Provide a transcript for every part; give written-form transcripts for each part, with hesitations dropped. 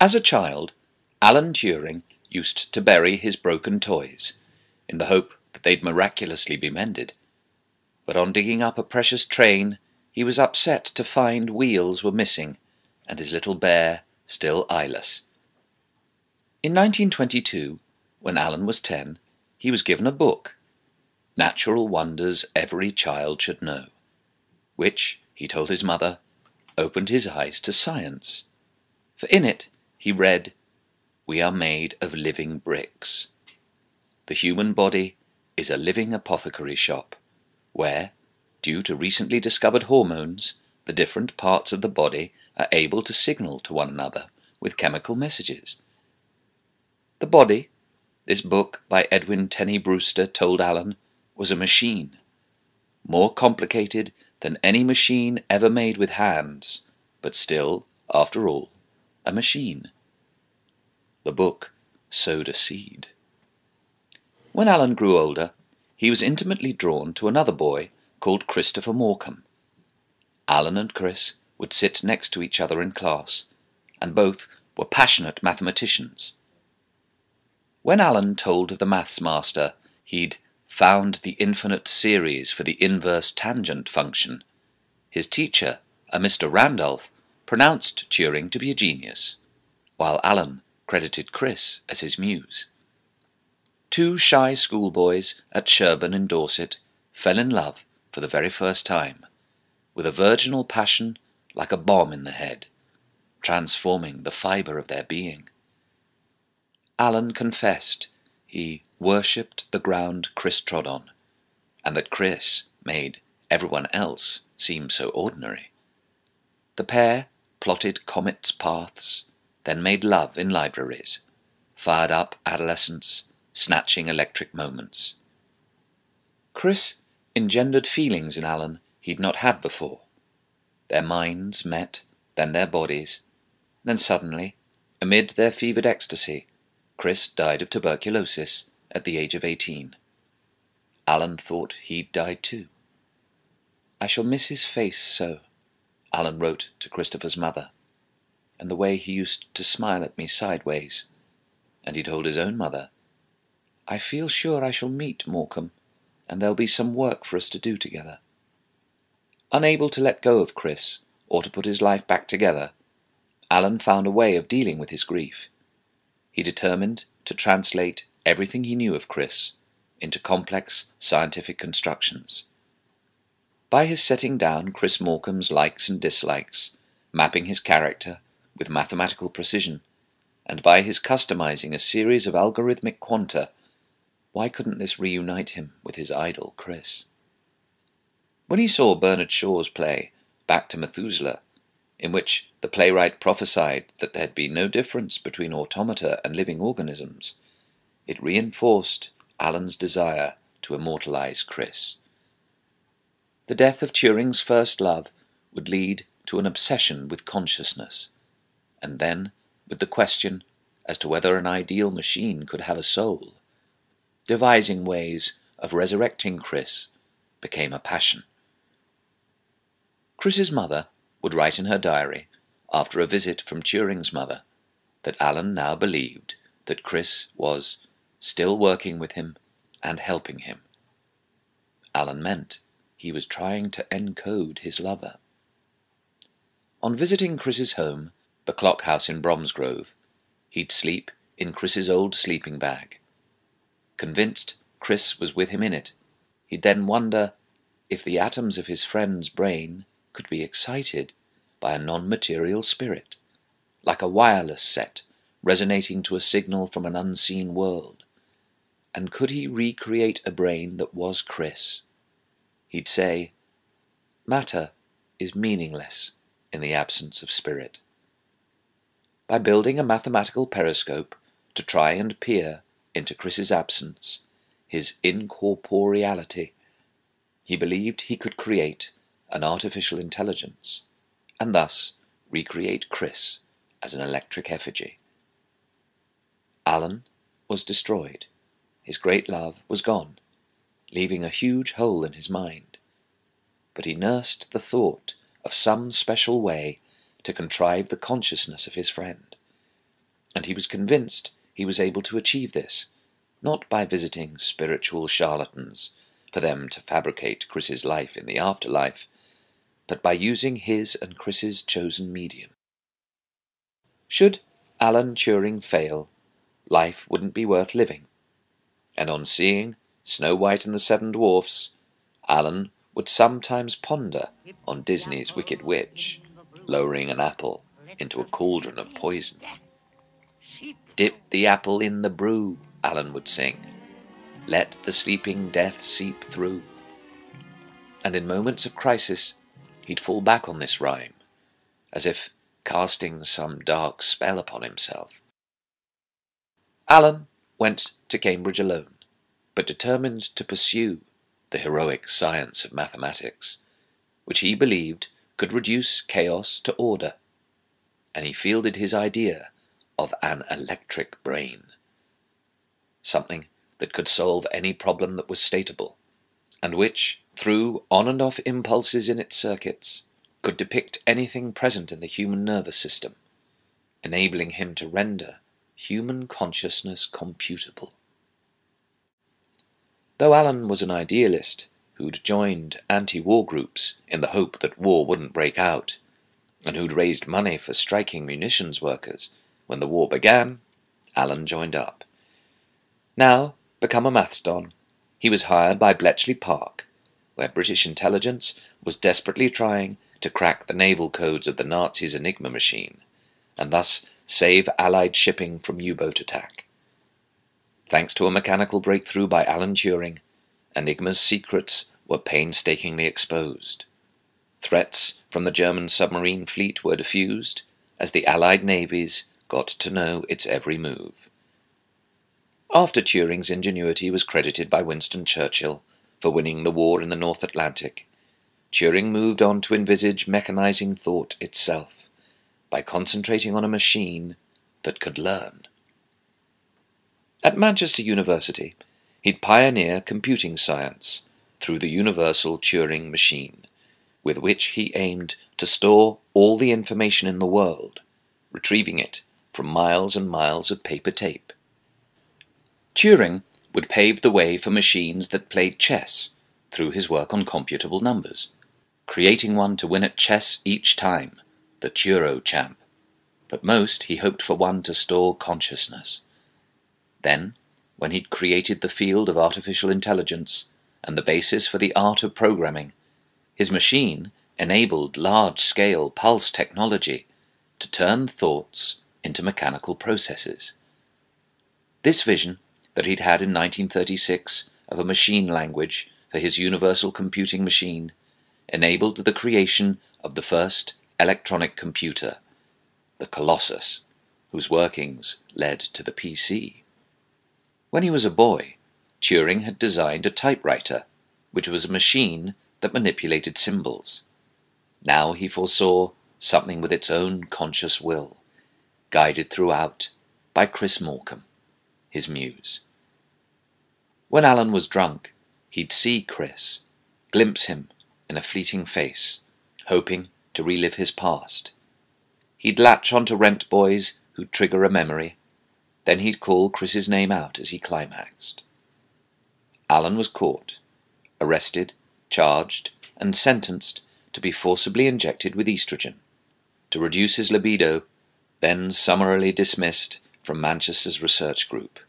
As a child, Alan Turing used to bury his broken toys, in the hope that they'd miraculously be mended. But on digging up a precious train, he was upset to find wheels were missing, and his little bear still eyeless. In 1922, when Alan was 10, he was given a book, Natural Wonders Every Child Should Know, which, he told his mother, opened his eyes to science. For in it he read, "We are made of living bricks. The human body is a living apothecary shop, where, due to recently discovered hormones, the different parts of the body are able to signal to one another with chemical messages." The body, this book by Edwin Tenney Brewster told Alan, was a machine, more complicated than any machine ever made with hands, but still, after all, a machine. The book sowed a seed. When Alan grew older, he was intimately drawn to another boy called Christopher Morcom. Alan and Chris would sit next to each other in class, and both were passionate mathematicians. When Alan told the maths master he'd found the infinite series for the inverse tangent function, his teacher, a Mr. Randolph, pronounced Turing to be a genius, while Alan credited Chris as his muse. Two shy schoolboys at Sherborne in Dorset fell in love for the very first time, with a virginal passion like a bomb in the head, transforming the fibre of their being. Alan confessed he worshipped the ground Chris trod on, and that Chris made everyone else seem so ordinary. The pair plotted comets' paths, then made love in libraries, fired up adolescence, snatching electric moments. Chris engendered feelings in Alan he'd not had before. Their minds met, then their bodies, then suddenly, amid their fevered ecstasy, Chris died of tuberculosis at the age of 18. Alan thought he'd died too. "I shall miss his face so," Alan wrote to Christopher's mother, "and the way he used to smile at me sideways." And he told his own mother, "I feel sure I shall meet Morcom, and there'll be some work for us to do together." Unable to let go of Chris, or to put his life back together, Alan found a way of dealing with his grief. He determined to translate everything he knew of Chris into complex scientific constructions. By his setting down Chris Morcom's likes and dislikes, mapping his character with mathematical precision, and by his customizing a series of algorithmic quanta, why couldn't this reunite him with his idol Chris? When he saw Bernard Shaw's play, Back to Methuselah, in which the playwright prophesied that there'd be no difference between automata and living organisms, it reinforced Alan's desire to immortalize Chris. The death of Turing's first love would lead to an obsession with consciousness, and then with the question as to whether an ideal machine could have a soul. Devising ways of resurrecting Chris became a passion. Chris's mother would write in her diary, after a visit from Turing's mother, that Alan now believed that Chris was still working with him and helping him. Alan meant he was trying to encode his lover. On visiting Chris's home, the clock house in Bromsgrove, he'd sleep in Chris's old sleeping bag. Convinced Chris was with him in it, he'd then wonder if the atoms of his friend's brain could be excited by a non-material spirit, like a wireless set resonating to a signal from an unseen world. And could he recreate a brain that was Chris? He'd say, "Matter is meaningless in the absence of spirit." By building a mathematical periscope to try and peer into Chris's absence, his incorporeality, he believed he could create an artificial intelligence, and thus recreate Chris as an electric effigy. Alan was destroyed. His great love was gone, leaving a huge hole in his mind. But he nursed the thought of some special way to contrive the consciousness of his friend, and he was convinced he was able to achieve this, not by visiting spiritual charlatans for them to fabricate Chris's life in the afterlife, but by using his and Chris's chosen medium. Should Alan Turing fail, life wouldn't be worth living, and on seeing Snow White and the Seven Dwarfs, Alan would sometimes ponder on Disney's Wicked Witch, lowering an apple into a cauldron of poison. "Dip the apple in the brew," Alan would sing. "Let the sleeping death seep through." And in moments of crisis, he'd fall back on this rhyme, as if casting some dark spell upon himself. Alan went to Cambridge alone, but determined to pursue the heroic science of mathematics, which he believed could reduce chaos to order, and he fielded his idea of an electric brain, something that could solve any problem that was statable, and which, through on and off impulses in its circuits, could depict anything present in the human nervous system, enabling him to render human consciousness computable. Though Alan was an idealist who'd joined anti-war groups in the hope that war wouldn't break out, and who'd raised money for striking munitions workers, when the war began, Alan joined up. Now, become a maths don, he was hired by Bletchley Park, where British intelligence was desperately trying to crack the naval codes of the Nazis' Enigma machine, and thus save Allied shipping from U-boat attack. Thanks to a mechanical breakthrough by Alan Turing, Enigma's secrets were painstakingly exposed. Threats from the German submarine fleet were diffused as the Allied navies got to know its every move. After Turing's ingenuity was credited by Winston Churchill for winning the war in the North Atlantic, Turing moved on to envisage mechanizing thought itself by concentrating on a machine that could learn. At Manchester University, he'd pioneer computing science through the universal Turing machine, with which he aimed to store all the information in the world, retrieving it from miles and miles of paper tape. Turing would pave the way for machines that played chess through his work on computable numbers, creating one to win at chess each time, the Turo champ, but most he hoped for one to store consciousness. Then, when he'd created the field of artificial intelligence and the basis for the art of programming, his machine enabled large-scale pulse technology to turn thoughts into mechanical processes. This vision that he'd had in 1936 of a machine language for his universal computing machine enabled the creation of the first electronic computer, the Colossus, whose workings led to the PC. When he was a boy, Turing had designed a typewriter, which was a machine that manipulated symbols. Now he foresaw something with its own conscious will, guided throughout by Chris Morcom, his muse. When Alan was drunk, he'd see Chris, glimpse him in a fleeting face, hoping to relive his past. He'd latch onto rent boys who'd trigger a memory, then he'd call Chris's name out as he climaxed. Alan was caught, arrested, charged, and sentenced to be forcibly injected with estrogen, to reduce his libido, then summarily dismissed from Manchester's research group.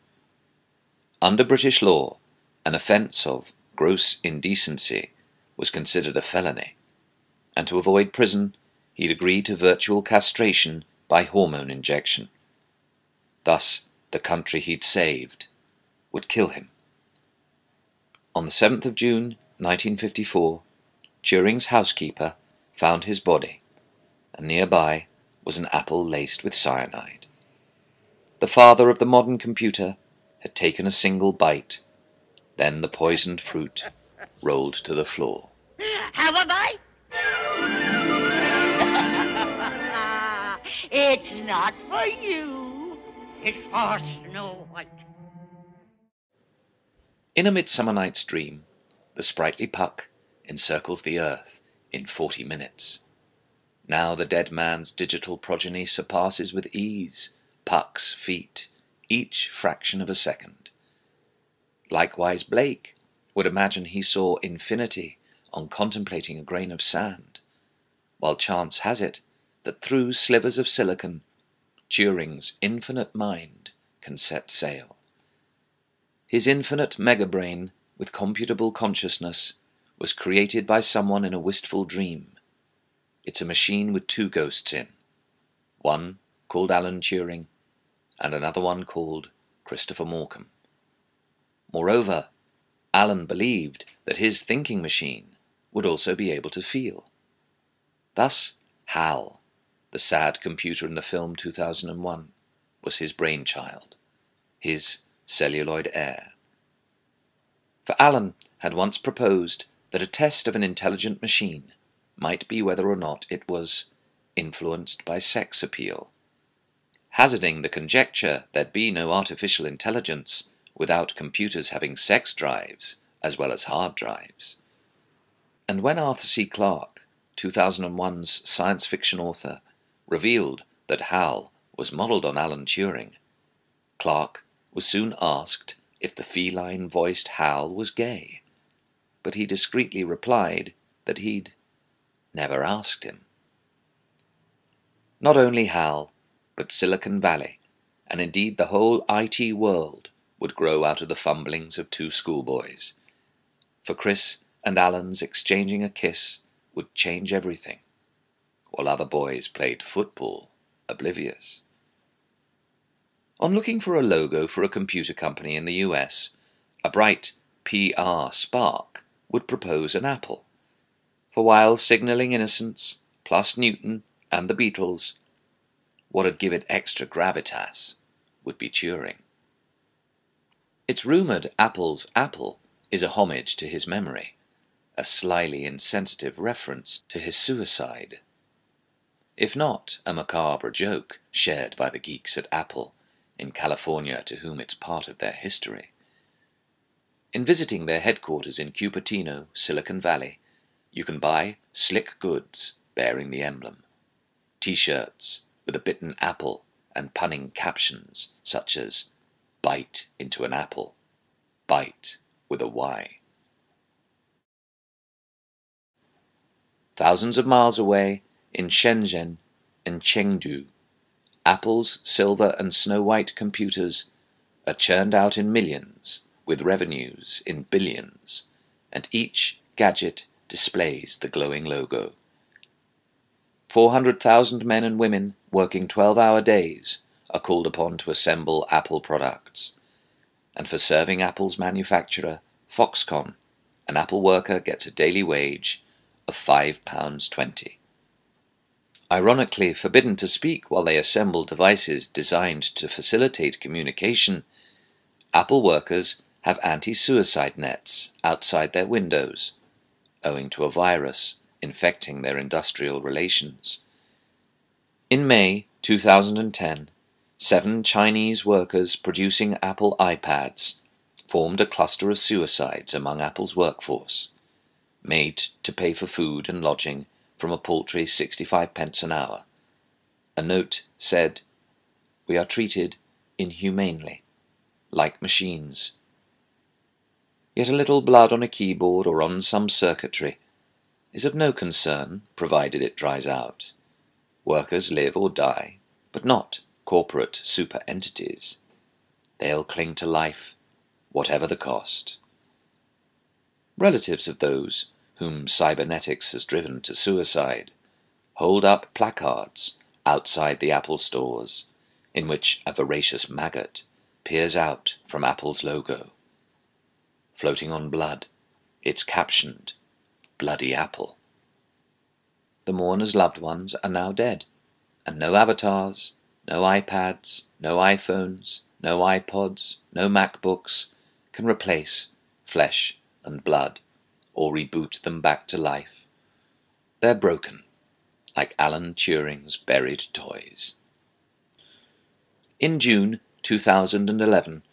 Under British law, an offence of gross indecency was considered a felony, and to avoid prison, he'd agreed to virtual castration by hormone injection. Thus, the country he'd saved would kill him. On the 7th of June, 1954, Turing's housekeeper found his body, and nearby was an apple laced with cyanide. The father of the modern computer had taken a single bite, then the poisoned fruit rolled to the floor. Have a bite? It's not for you. It's for Snow White. In A Midsummer Night's Dream, the sprightly Puck encircles the earth in 40 minutes. Now the dead man's digital progeny surpasses with ease Puck's feet, each fraction of a second. Likewise Blake would imagine he saw infinity on contemplating a grain of sand, while chance has it that through slivers of silicon, Turing's infinite mind can set sail. His infinite megabrain with computable consciousness was created by someone in a wistful dream. It's a machine with two ghosts in, one called Alan Turing and another one called Christopher Morcom. Moreover, Alan believed that his thinking machine would also be able to feel. Thus, HAL, the sad computer in the film 2001, was his brainchild, his celluloid heir. For Alan had once proposed that a test of an intelligent machine might be whether or not it was influenced by sex appeal, hazarding the conjecture there'd be no artificial intelligence without computers having sex drives as well as hard drives. And when Arthur C. Clarke, 2001's science fiction author, revealed that HAL was modelled on Alan Turing, Clarke was soon asked if the feline-voiced HAL was gay, but he discreetly replied that he'd never asked him. Not only HAL, but Silicon Valley, and indeed the whole IT world, would grow out of the fumblings of two schoolboys. For Chris and Alan's exchanging a kiss would change everything, while other boys played football, oblivious. On looking for a logo for a computer company in the US, a bright PR spark would propose an apple. For while signalling innocence, plus Newton and the Beatles, what'd give it extra gravitas would be Turing. It's rumoured Apple's apple is a homage to his memory, a slyly insensitive reference to his suicide. If not a macabre joke shared by the geeks at Apple in California to whom it's part of their history. In visiting their headquarters in Cupertino, Silicon Valley, you can buy slick goods bearing the emblem. T-shirts with a bitten apple and punning captions such as "Bite into an apple, bite with a Y." Thousands of miles away, in Shenzhen and Chengdu, Apple's silver and snow-white computers are churned out in millions, with revenues in billions, and each gadget displays the glowing logo. 400,000 men and women working 12-hour days are called upon to assemble Apple products, and for serving Apple's manufacturer, Foxconn, an Apple worker gets a daily wage of £5.20. Ironically forbidden to speak while they assemble devices designed to facilitate communication, Apple workers have anti-suicide nets outside their windows, owing to a virus infecting their industrial relations. In May 2010, 7 Chinese workers producing Apple iPads formed a cluster of suicides among Apple's workforce, made to pay for food and lodging from a paltry 65p an hour. A note said, "We are treated inhumanely, like machines." Yet a little blood on a keyboard or on some circuitry is of no concern, provided it dries out. Workers live or die, but not corporate super entities. They'll cling to life, whatever the cost. Relatives of those whom cybernetics has driven to suicide hold up placards outside the Apple stores, in which a voracious maggot peers out from Apple's logo. Floating on blood, it's captioned, "Bloody Apple." The mourner's loved ones are now dead, and no avatars, no iPads, no iPhones, no iPods, no MacBooks can replace flesh and blood or reboot them back to life. They're broken, like Alan Turing's buried toys. In June 2011,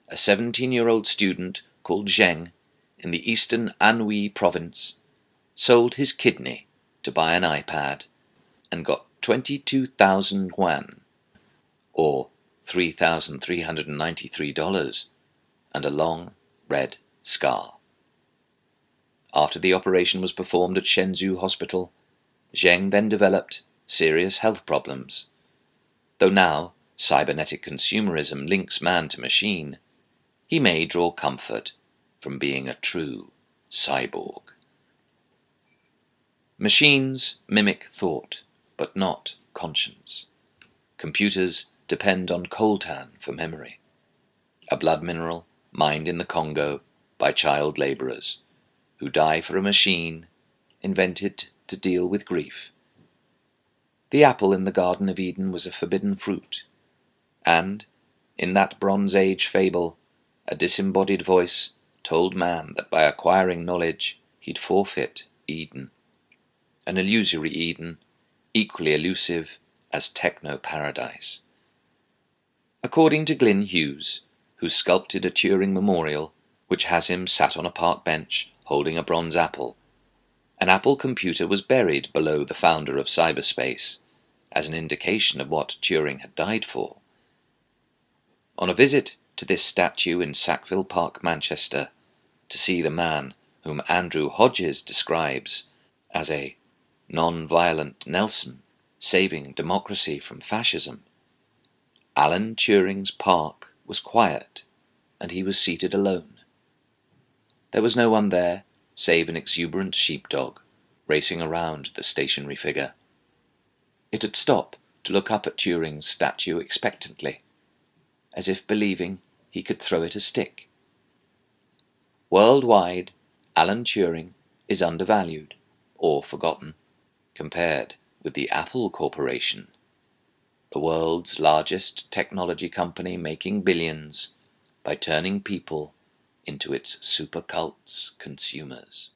a 17-year-old student called Zheng in the eastern Anhui province sold his kidney to buy an iPad and got 22,000 yuan, or $3,393 and a long red scar. After the operation was performed at Shenzhou Hospital, Zheng then developed serious health problems. Though now cybernetic consumerism links man to machine, he may draw comfort from being a true cyborg. Machines mimic thought, but not conscience. Computers depend on coltan for memory, a blood mineral mined in the Congo by child labourers, who die for a machine invented to deal with grief. The apple in the Garden of Eden was a forbidden fruit, and, in that Bronze Age fable, a disembodied voice told man that by acquiring knowledge he'd forfeit Eden, an illusory Eden, equally elusive as techno-paradise. According to Glyn Hughes, who sculpted a Turing memorial which has him sat on a park bench holding a bronze apple, an Apple computer was buried below the founder of cyberspace as an indication of what Turing had died for. On a visit to this statue in Sackville Park, Manchester, to see the man whom Andrew Hodges describes as a non-violent Nelson saving democracy from fascism, Alan Turing's park was quiet, and he was seated alone. There was no one there save an exuberant sheepdog racing around the stationary figure. It had stopped to look up at Turing's statue expectantly, as if believing he could throw it a stick. Worldwide, Alan Turing is undervalued or forgotten compared with the Apple Corporation, the world's largest technology company making billions by turning people into its supercult's consumers.